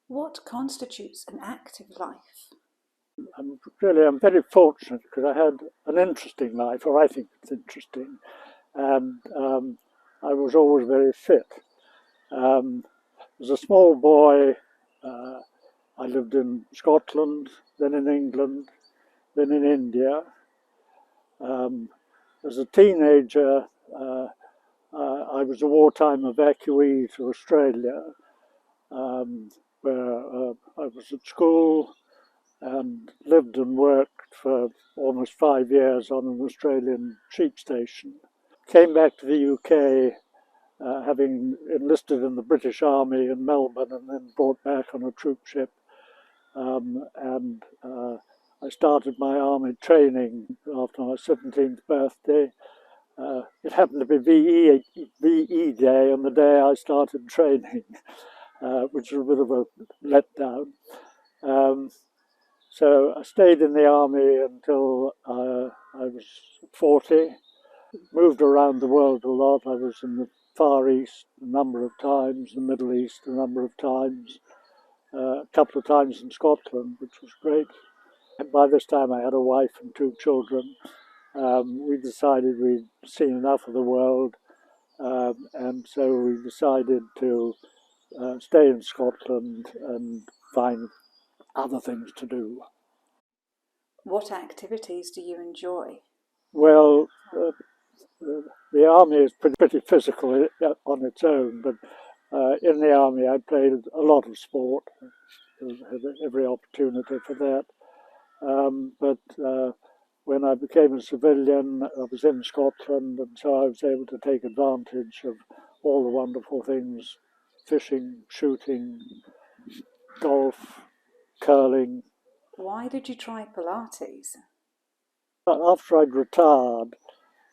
What constitutes an active life? I'm very fortunate because I had an interesting life, or I think it's interesting, and I was always very fit. As a small boy, I lived in Scotland, then in England, then in India. As a teenager, I was a wartime evacuee to Australia, where I was at school and lived and worked for almost 5 years on an Australian sheep station. Came back to the UK, having enlisted in the British Army in Melbourne and then brought back on a troop ship. I started my army training after my 17th birthday. It happened to be VE Day on the day I started training, which was a bit of a letdown. So I stayed in the army until I was 40, moved around the world a lot. I was in the Far East a number of times, the Middle East a number of times, a couple of times in Scotland, which was great. And by this time I had a wife and 2 children. We decided we'd seen enough of the world, and so we decided to stay in Scotland and find other things to do. What activities do you enjoy? Well, the army is pretty physical on its own, but in the army I played a lot of sport. I had every opportunity for that. But when I became a civilian, I was in Scotland, and so I was able to take advantage of all the wonderful things: fishing, shooting, golf, curling. Why did you try Pilates? After I'd retired,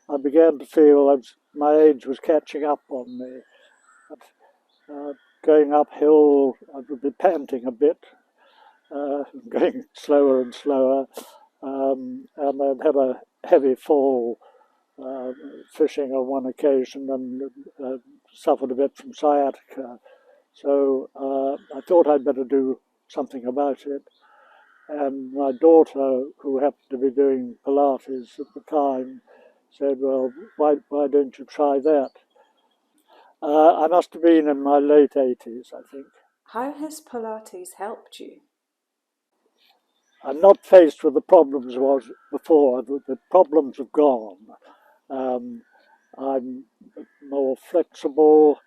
I began to feel my age was catching up on me. Going uphill, I would be panting a bit, going slower and slower, and I'd had a heavy fall fishing on one occasion and suffered a bit from sciatica. So I thought I'd better do something about it. And my daughter, who happened to be doing Pilates at the time, said, well, why don't you try that? I must have been in my late 80s, I think. How has Pilates helped you? I'm not faced with the problems I was before. The problems have gone. I'm more flexible,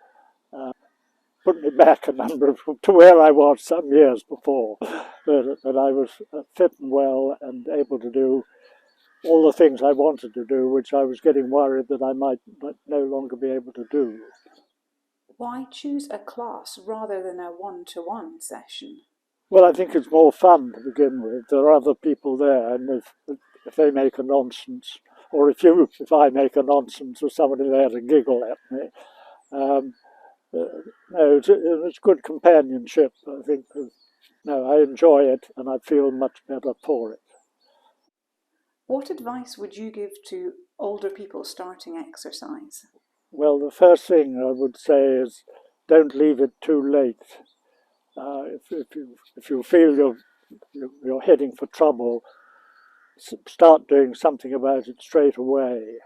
put me back to where I was some years before. But I was fit and well and able to do all the things I wanted to do, which I was getting worried that I might no longer be able to do. Why choose a class rather than a one-to-one session? Well, I think it's more fun to begin with. There are other people there, and if they make a nonsense, or if I make a nonsense, there's somebody there to giggle at me. No, it's good companionship. I think. No, I enjoy it, and I feel much better for it. What advice would you give to older people starting exercise? Well, the first thing I would say is don't leave it too late. If you feel you're heading for trouble, start doing something about it straight away.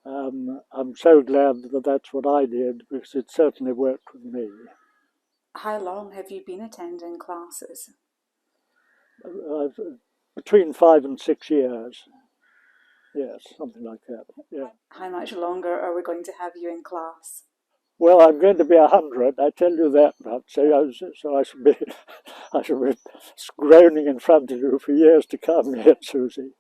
I'm so glad that that's what I did, because it certainly worked with me. How long have you been attending classes? Between 5 and 6 years. Yes, something like that. Yeah. How much longer are we going to have you in class? Well, I'm going to be 100. I tell you that much. So I should be groaning in front of you for years to come, yet, Susie.